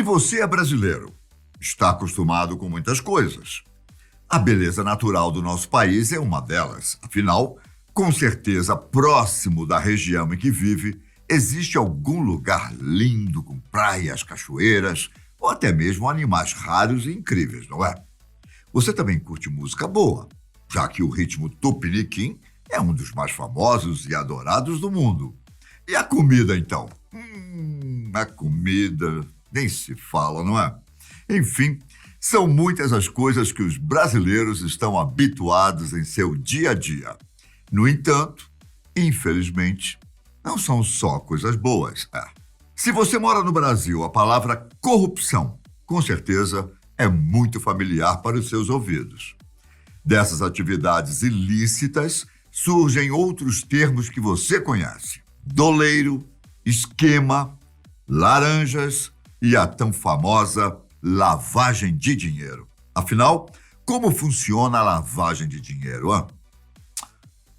Se você é brasileiro, está acostumado com muitas coisas. A beleza natural do nosso país é uma delas. Afinal, com certeza, próximo da região em que vive, existe algum lugar lindo com praias, cachoeiras ou até mesmo animais raros e incríveis, não é? Você também curte música boa, já que o ritmo tupiniquim é um dos mais famosos e adorados do mundo. E a comida, então? A comida nem se fala, não é? Enfim, são muitas as coisas que os brasileiros estão habituados em seu dia a dia. No entanto, infelizmente, não são só coisas boas. Se você mora no Brasil, a palavra corrupção, com certeza, é muito familiar para os seus ouvidos. Dessas atividades ilícitas surgem outros termos que você conhece: doleiro, esquema, laranjas e a tão famosa lavagem de dinheiro. Afinal, como funciona a lavagem de dinheiro, hein?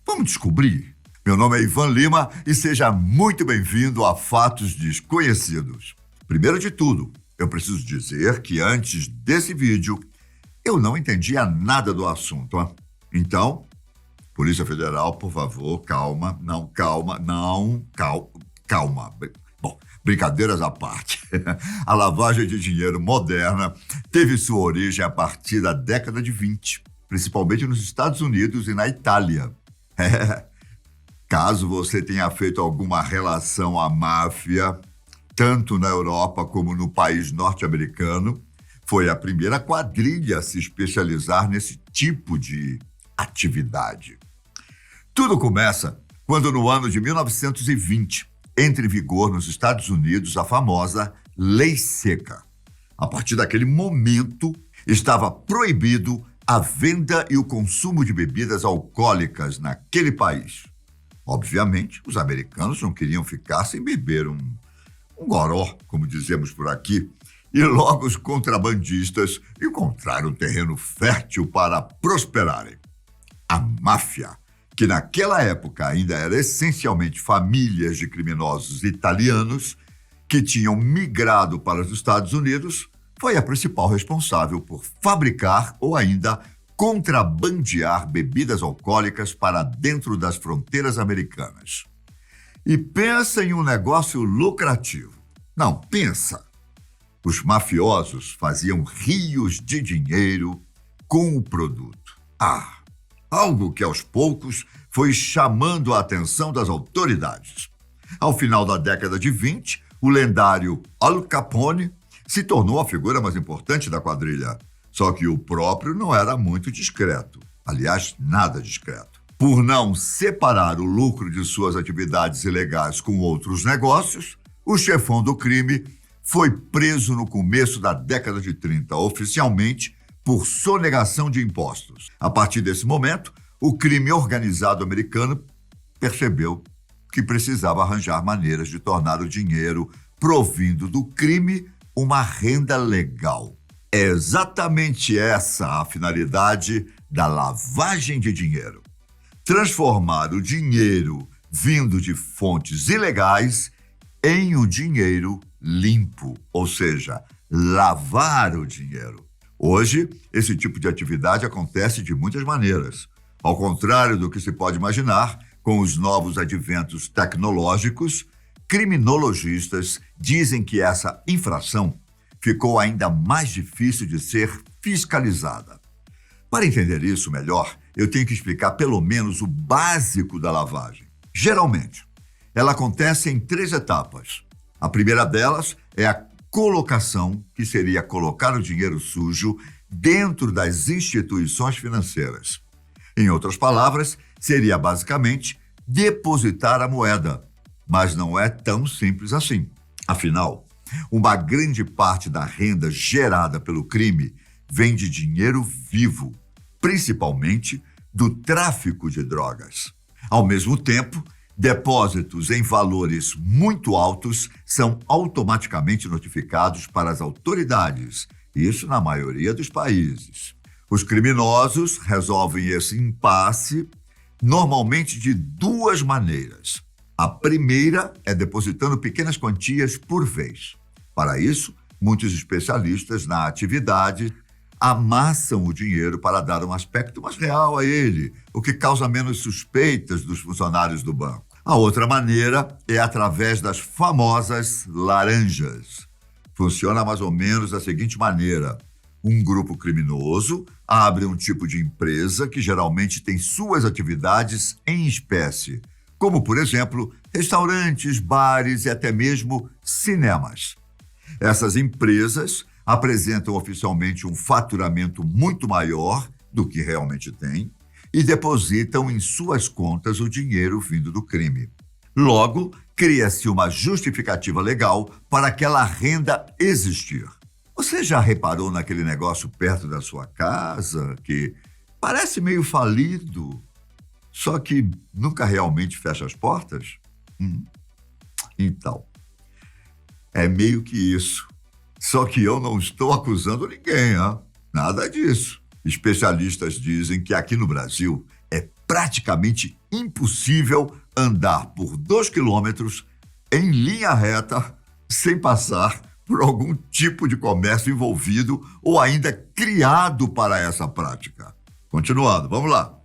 Vamos descobrir. Meu nome é Ivan Lima e seja muito bem-vindo a Fatos Desconhecidos. Primeiro de tudo, eu preciso dizer que antes desse vídeo, eu não entendia nada do assunto. Hein? Então, Polícia Federal, por favor, calma. Bom, brincadeiras à parte. A lavagem de dinheiro moderna teve sua origem a partir da década de 20, principalmente nos Estados Unidos e na Itália. Caso você tenha feito alguma relação à máfia, tanto na Europa como no país norte-americano, foi a primeira quadrilha a se especializar nesse tipo de atividade. Tudo começa quando, no ano de 1920, entra em vigor nos Estados Unidos a famosa Lei Seca. A partir daquele momento, estava proibido a venda e o consumo de bebidas alcoólicas naquele país. Obviamente, os americanos não queriam ficar sem beber um goró, como dizemos por aqui, e logo os contrabandistas encontraram um terreno fértil para prosperarem. A máfia, que naquela época ainda era essencialmente famílias de criminosos italianos que tinham migrado para os Estados Unidos, foi a principal responsável por fabricar ou ainda contrabandear bebidas alcoólicas para dentro das fronteiras americanas. E pensa em um negócio lucrativo. Não, pensa. Os mafiosos faziam rios de dinheiro com o produto. Algo que aos poucos foi chamando a atenção das autoridades. Ao final da década de 20, o lendário Al Capone se tornou a figura mais importante da quadrilha. Só que o próprio não era muito discreto. Aliás, nada discreto. Por não separar o lucro de suas atividades ilegais com outros negócios, o chefão do crime foi preso no começo da década de 30, oficialmente por sonegação de impostos. A partir desse momento, o crime organizado americano percebeu que precisava arranjar maneiras de tornar o dinheiro provindo do crime uma renda legal. É exatamente essa a finalidade da lavagem de dinheiro. Transformar o dinheiro vindo de fontes ilegais em um dinheiro limpo, ou seja, lavar o dinheiro. Hoje, esse tipo de atividade acontece de muitas maneiras. Ao contrário do que se pode imaginar, com os novos adventos tecnológicos, criminologistas dizem que essa infração ficou ainda mais difícil de ser fiscalizada. Para entender isso melhor, eu tenho que explicar pelo menos o básico da lavagem. Geralmente, ela acontece em 3 etapas. A primeira delas é a colocação, que seria colocar o dinheiro sujo dentro das instituições financeiras. Em outras palavras, seria basicamente depositar a moeda. Mas não é tão simples assim. Afinal, uma grande parte da renda gerada pelo crime vem de dinheiro vivo, principalmente do tráfico de drogas. Ao mesmo tempo, depósitos em valores muito altos são automaticamente notificados para as autoridades, isso na maioria dos países. Os criminosos resolvem esse impasse normalmente de 2 maneiras. A primeira é depositando pequenas quantias por vez. Para isso, Muitos especialistas na atividade amassam o dinheiro para dar um aspecto mais real a ele, o que causa menos suspeitas dos funcionários do banco. A outra maneira é através das famosas laranjas. Funciona mais ou menos da seguinte maneira: um grupo criminoso abre um tipo de empresa que geralmente tem suas atividades em espécie, como, por exemplo, restaurantes, bares e até mesmo cinemas. Essas empresas apresentam oficialmente um faturamento muito maior do que realmente têm e depositam em suas contas o dinheiro vindo do crime. Logo, cria-se uma justificativa legal para aquela renda existir. Você já reparou naquele negócio perto da sua casa que parece meio falido, só que nunca realmente fecha as portas? Então, é meio que isso. Só que eu não estou acusando ninguém, hein? Nada disso. Especialistas dizem que aqui no Brasil é praticamente impossível andar por 2 quilômetros em linha reta sem passar por algum tipo de comércio envolvido ou ainda criado para essa prática. Continuando, vamos lá.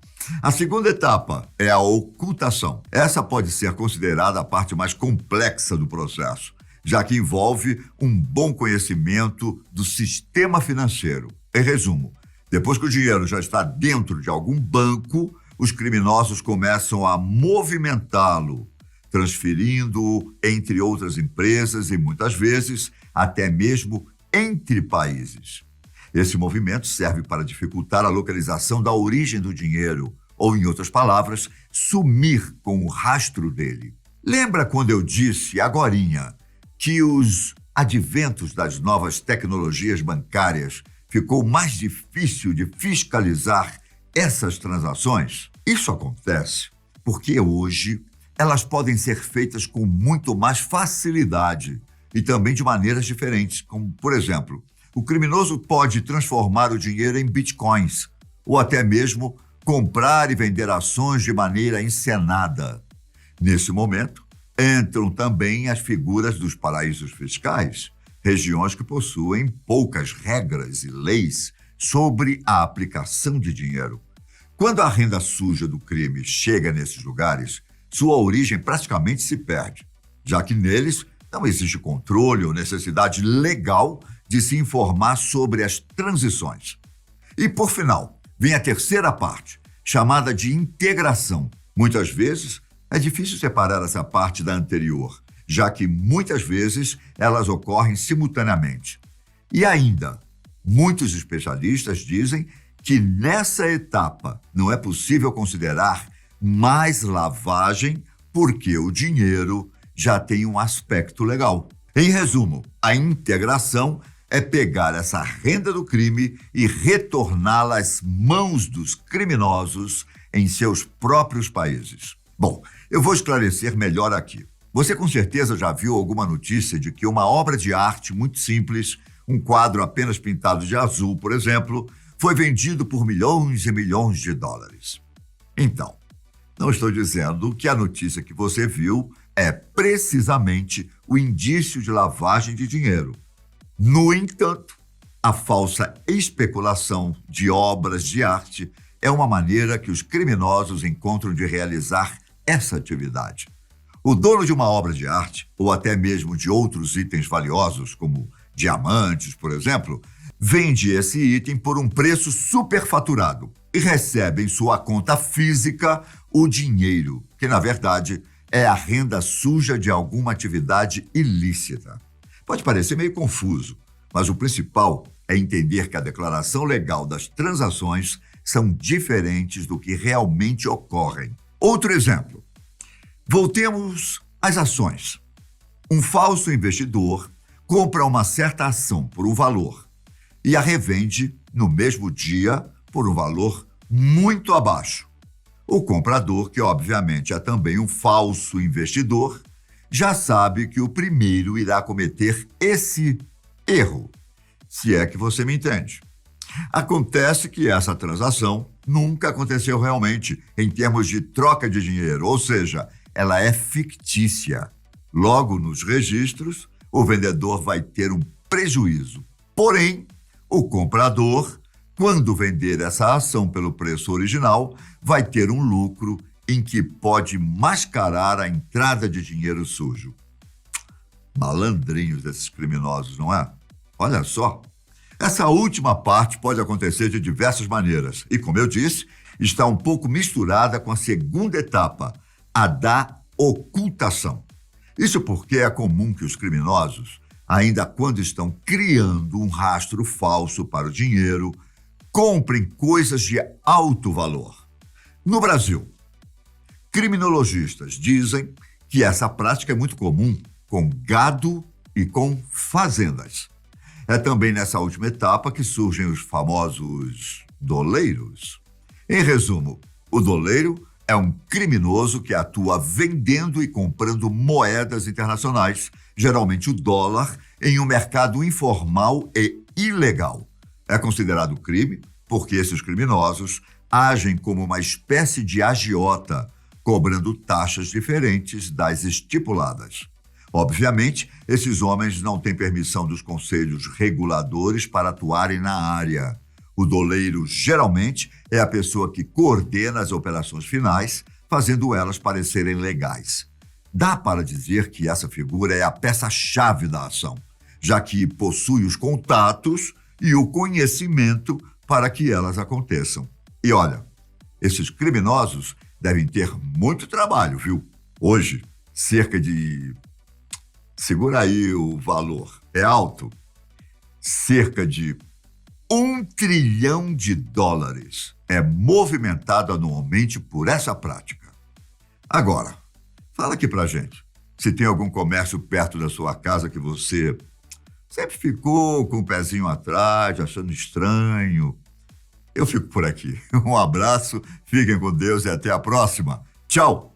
A segunda etapa é a ocultação. Essa pode ser considerada a parte mais complexa do processo, já que envolve um bom conhecimento do sistema financeiro. Em resumo, depois que o dinheiro já está dentro de algum banco, os criminosos começam a movimentá-lo, transferindo-o entre outras empresas e, muitas vezes, até mesmo entre países. Esse movimento serve para dificultar a localização da origem do dinheiro, ou, em outras palavras, sumir com o rastro dele. Lembra quando eu disse, agorinha, que os adventos das novas tecnologias bancárias ficou mais difícil de fiscalizar essas transações? Isso acontece porque hoje elas podem ser feitas com muito mais facilidade e também de maneiras diferentes, como, por exemplo, o criminoso pode transformar o dinheiro em bitcoins ou até mesmo comprar e vender ações de maneira encenada. Nesse momento, entram também as figuras dos paraísos fiscais, regiões que possuem poucas regras e leis sobre a aplicação de dinheiro. Quando a renda suja do crime chega nesses lugares, sua origem praticamente se perde, já que neles não existe controle ou necessidade legal de se informar sobre as transições. E, por final, vem a terceira parte, chamada de integração. Muitas vezes, é difícil separar essa parte da anterior, já que muitas vezes elas ocorrem simultaneamente. E ainda, muitos especialistas dizem que nessa etapa não é possível considerar mais lavagem porque o dinheiro já tem um aspecto legal. Em resumo, a integração é pegar essa renda do crime e retorná-la às mãos dos criminosos em seus próprios países. Bom, eu vou esclarecer melhor aqui. Você com certeza já viu alguma notícia de que uma obra de arte muito simples, um quadro apenas pintado de azul, por exemplo, foi vendido por milhões e milhões de dólares. Então, não estou dizendo que a notícia que você viu é precisamente o indício de lavagem de dinheiro. No entanto, a falsa especulação de obras de arte é uma maneira que os criminosos encontram de realizar essa atividade. O dono de uma obra de arte, ou até mesmo de outros itens valiosos, como diamantes, por exemplo, vende esse item por um preço superfaturado e recebe em sua conta física o dinheiro, que na verdade é a renda suja de alguma atividade ilícita. Pode parecer meio confuso, mas o principal é entender que a declaração legal das transações são diferentes do que realmente ocorrem. Outro exemplo. Voltemos às ações. Um falso investidor compra uma certa ação por um valor e a revende no mesmo dia por um valor muito abaixo. O comprador, que obviamente é também um falso investidor, já sabe que o primeiro irá cometer esse erro, se é que você me entende. Acontece que essa transação nunca aconteceu realmente em termos de troca de dinheiro, ou seja, ela é fictícia. Logo, nos registros, o vendedor vai ter um prejuízo. Porém, o comprador, quando vender essa ação pelo preço original, vai ter um lucro em que pode mascarar a entrada de dinheiro sujo. Malandrinhos esses criminosos, não é? Olha só. Essa última parte pode acontecer de diversas maneiras e, como eu disse, está um pouco misturada com a segunda etapa, a da ocultação. Isso porque é comum que os criminosos, ainda quando estão criando um rastro falso para o dinheiro, comprem coisas de alto valor. No Brasil, criminologistas dizem que essa prática é muito comum com gado e com fazendas. É também nessa última etapa que surgem os famosos doleiros. Em resumo, o doleiro é um criminoso que atua vendendo e comprando moedas internacionais, geralmente o dólar, em um mercado informal e ilegal. É considerado crime porque esses criminosos agem como uma espécie de agiota, cobrando taxas diferentes das estipuladas. Obviamente, esses homens não têm permissão dos conselhos reguladores para atuarem na área. O doleiro, geralmente, é a pessoa que coordena as operações finais, fazendo elas parecerem legais. Dá para dizer que essa figura é a peça-chave da ação, já que possui os contatos e o conhecimento para que elas aconteçam. E olha, esses criminosos devem ter muito trabalho, viu? Hoje, cerca de... Segura aí o valor. É alto. Cerca de US$ 1 trilhão é movimentado anualmente por essa prática. Agora, fala aqui pra gente. Se tem algum comércio perto da sua casa que você sempre ficou com o pezinho atrás, achando estranho. Eu fico por aqui. Um abraço, fiquem com Deus e até a próxima. Tchau!